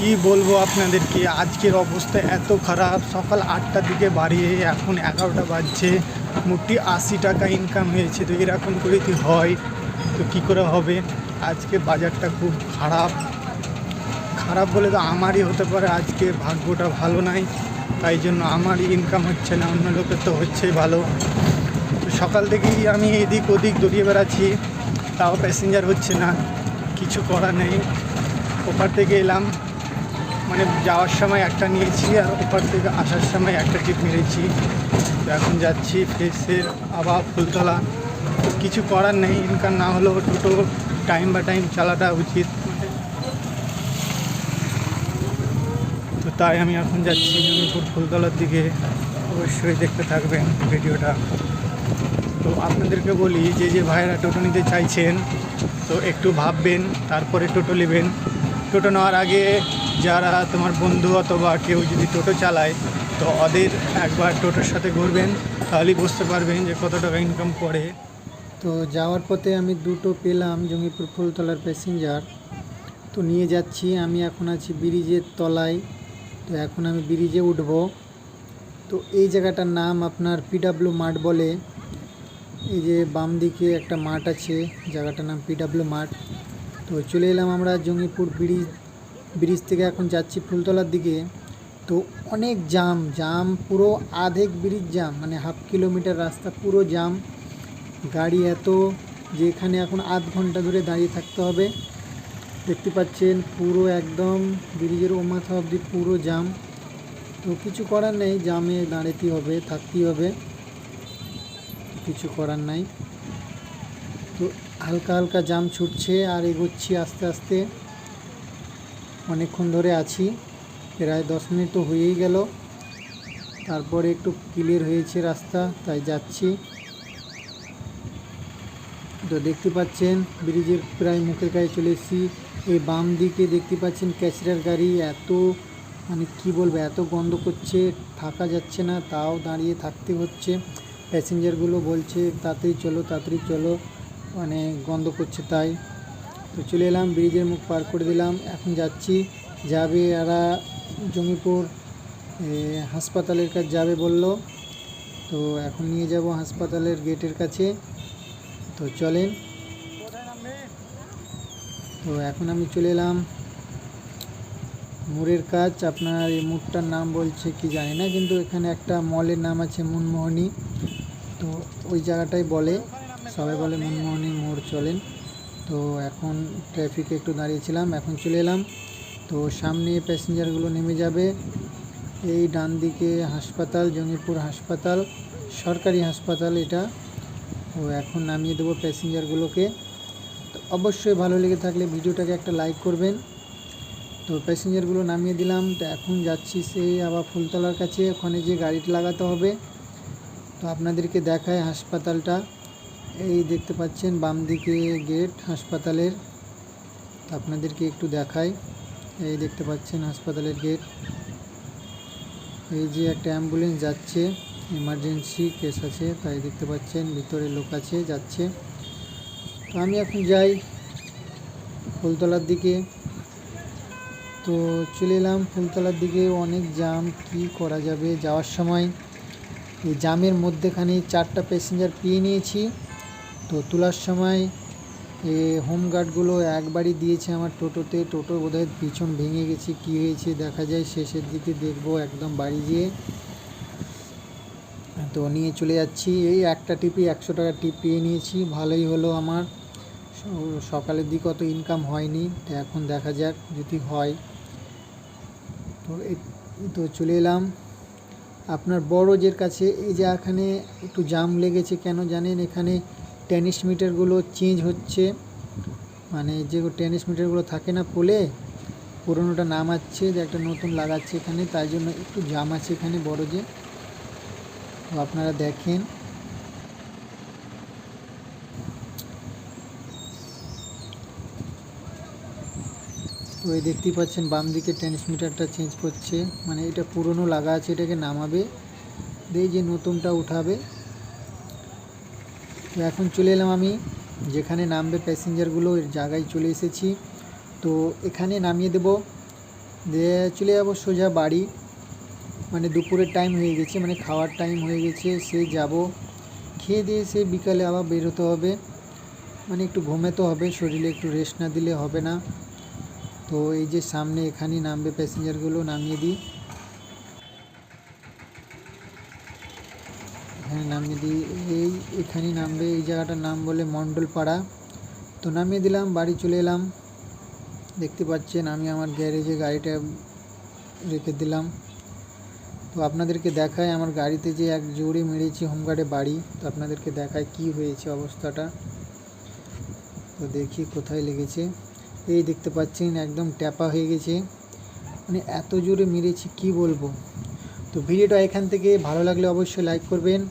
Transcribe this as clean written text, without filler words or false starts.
কি বলবো আপনাদেরকে, আজকের অবস্থা এত খারাপ। সকাল 8টার দিকে বাড়িয়ে এখন 11টা বাজছে। মোটি 80 টাকা ইনকাম হয়েছে। তো এরকম করে কি হয়? তো কি করে হবে? আজকে বাজারটা খুব খারাপ। খারাপ বলে তো আমারই হতে পারে, আজকে ভাগ্যটা ভালো নাই, তাই জন্য আমারই ইনকাম হচ্ছে না, অন্য লোকের তো হচ্ছেই ভালো। তো সকাল থেকেই আমি এদিক ওদিক দৌড়িয়ে বেড়াচ্ছি, তাও প্যাসেঞ্জার হচ্ছে না। কিছু করার নেই। ওপার থেকে এলাম, মানে যাওয়ার সময় একটা নিয়েছি আর ওপার থেকে আসার সময় একটা টিপ মেরেছি। তো এখন যাচ্ছি ফেসের আবার ফুলতলা। তো কিছু করার নেই, ইনকাম না হলেও টোটো টাইম বা টাইম চালাটা উচিত। তো তাই আমি এখন যাচ্ছি জঙ্গিপুর ফুলতলার দিকে। অবশ্যই দেখতে থাকবেন ভিডিওটা। তো আপনাদেরকে বলি, যে যে ভাইয়েরা টোটো নিতে চাইছেন, তো একটু ভাববেন, তারপরে টোটো নেবেন। টোটো নেওয়ার আগে যারা তোমার বন্ধু অথবা কেউ যদি টোটো চালায়, তো ওদের একবার টোটোর সাথে ঘুরবেন, তাহলেই বুঝতে পারবেন যে কত টাকা ইনকাম করে। তো যাওয়ার পথে আমি দুটো পেলাম জঙ্গিপুর ফুলতলার প্যাসেঞ্জার। তো নিয়ে যাচ্ছি। আমি এখন আছি ব্রিজের তলায়। তো এখন আমি ব্রিজে উঠব। তো এই জায়গাটার নাম আপনার পিডাব্লিউ মাঠ বলে। এই যে বাম দিকে একটা মাঠ আছে, জায়গাটার নাম পিডাব্লিউ মাঠ। তো চলে এলাম আমরা জঙ্গিপুর ব্রিজ থেকে এখন যাচ্ছি ফুলতলার দিকে। তো অনেক জাম পুরো আধেক ব্রিজ জাম, মানে হাফ কিলোমিটার রাস্তা পুরো জাম। গাড়ি এত যে এখানে এখন আধ ঘন্টা ধরে দাঁড়িয়ে থাকতে হবে। দেখতে পাচ্ছেন পুরো একদম ব্রিজের ও মাথা অবধি পুরো জাম। তো কিছু করার নেই, জামে দাঁড়াতেই হবে, থাকতেই হবে, কিছু করার নাই। তো হালকা হালকা জাম ছুটছে আর এগোচ্ছি আস্তে আস্তে। অনেকক্ষণ ধরে আছি, প্রায় 10 মিনিট তো হয়েই গেল। তারপরে একটু ক্লিয়ার হয়েছে রাস্তা, তাই যাচ্ছি। তো দেখতে পাচ্ছেন ব্রিজের প্রায় মুখের কাছে চলে এসেছি। এই বাম দিকে দেখতে পাচ্ছেন ক্যাচরার গাড়ি, এত মানে কি বলবো, এত গন্ধ করছে, থাকা যাচ্ছে না, তাও দাঁড়িয়ে থাকতে হচ্ছে। প্যাসেঞ্জারগুলো বলছে তাড়াতাড়ি চলো, মানে গন্ধ করছে তাই। তো চলে এলাম, ব্রিজের মুখ পার করে দিলাম। এখন যাচ্ছি, যাবে এরা জঙ্গিপুর হাসপাতালের কাছে যাবে বলল। তো এখন নিয়ে যাব হাসপাতালের গেটের কাছে। তো চলেন। তো এখন আমি চলে এলাম মোড়ের কাজ। আপনার এই মোড়টার নাম বলছে কি জানি না, কিন্তু এখানে একটা মলের নাম আছে মনমোহনী। তো ওই জায়গাটাই বলে, সবাই বলে মনমোহনী মোড়। চলেন। তো এখন ট্রাফিকে একটু দাঁড়িয়েছিলাম, এখন চলে এলাম। তো সামনে প্যাসেঞ্জারগুলো নেমে যাবে। এই ডান দিকে হাসপাতাল, জঙ্গিপুর হাসপাতাল, সরকারি হাসপাতাল এটা। তো এখন নামিয়ে দেবো প্যাসেঞ্জারগুলোকে। তো অবশ্যই ভালো লেগে থাকলে ভিডিওটাকে একটা লাইক করবেন। তো প্যাসেঞ্জারগুলো নামিয়ে দিলাম। তো এখন যাচ্ছি সেই আবার ফুলতলার কাছে, ওখানে যে গাড়িটা লাগাতে হবে। তো আপনাদেরকে দেখায় হাসপাতালটা। এই দেখতে পাচ্ছেন বাম দিকে গেট হাসপাতালের। আপনাদেরকে একটু দেখাই, এই দেখতে পাচ্ছেন হাসপাতালের গেট। এই যে একটা অ্যাম্বুলেন্স যাচ্ছে, ইমার্জেন্সি কেস আছে, তাই দেখতে পাচ্ছেন ভিতরে লোক আছে, যাচ্ছে। তো আমি এখন যাই ফুলতলার দিকে। তো চলে এলাম ফুলতলার দিকে, অনেক জাম, কি করা যাবে যাওয়ার সময়। এই জামের মধ্যেখানে 4টা প্যাসেঞ্জার পেয়ে নিয়েছি। তো তোলার সময় হোমগার্ডগুলো একবারই দিয়েছে আমার টোটোতে। টোটো বোধহয় পিছন ভেঙে গেছে, কি হয়েছে দেখা যায় শেষের দিকে দেখবো একদম বাড়ি গিয়ে। তো নিয়ে চলে যাচ্ছি। এই একটা টিপে 100 টাকা টিপ পেয়ে নিয়েছি, ভালোই হলো আমার। সকালের দিকে অত ইনকাম হয়নি, তো এখন দেখা যাক যদি হয়। তো চলে এলাম আপনার বড়জের কাছে। এই যে এখানে একটু জাম লেগেছে কেন জানেন, এখানে ট্রান্সমিটারগুলো চেঞ্জ হচ্ছে, মানে যে ট্রান্সমিটারগুলো থাকে না পোলে, পুরোনোটা নামাচ্ছে, যে একটা নতুন লাগাচ্ছে এখানে, তাই জন্য একটু জাম আছে এখানে বড়জে। তো আপনারা দেখেন। তো এই দেখতেই পাচ্ছেন বাম দিকে ট্রান্সমিটারটা চেঞ্জ করছে, মানে এটা পুরনো লাগা আছে, এটাকে নামাবে, দিয়ে যে নতুনটা উঠাবে। তো এখন চলে এলাম আমি যেখানে নামবে প্যাসেঞ্জারগুলো, এর জায়গায় চলে এসেছি। তো এখানে নামিয়ে দেব দিয়ে চলে যাবো সোজা বাড়ি। মানে দুপুরের টাইম হয়ে গেছে, মানে খাওয়ার টাইম হয়ে গেছে, সে যাব খেয়ে দিয়ে সে বিকালে আবার বেরোতে হবে, মানে একটু ঘুমাতে হবে, শরীরে একটু রেস্ট না দিলে হবে না। তো এই যে সামনে এখানেই নামবে, প্যাসেঞ্জারগুলো নামিয়ে দিই, এখানে নামিয়ে দিই, এখানেই নামবে। এই জায়গাটার নাম বলে মণ্ডলপাড়া। তো নামিয়ে দিলাম, বাড়ি চলে এলাম। দেখতে পাচ্ছেন আমি আমার গ্যারেজে গাড়িটা রেখে দিলাম। তো আপনাদেরকে দেখায় আমার গাড়িতে যে এক জোরে মেরেছি হোমগার্ডে বাড়ি, তো আপনাদেরকে দেখায় কি হয়েছে অবস্থাটা। তো দেখি কোথায় লেগেছে, এই দেখতে পাচ্ছেন একদম ট্যাপা হয়ে গেছে, মানে এত জোরে মেরেছি কি বলবো। তো ভিডিওটা এখান থেকে ভালো লাগলে অবশ্যই লাইক করবেন।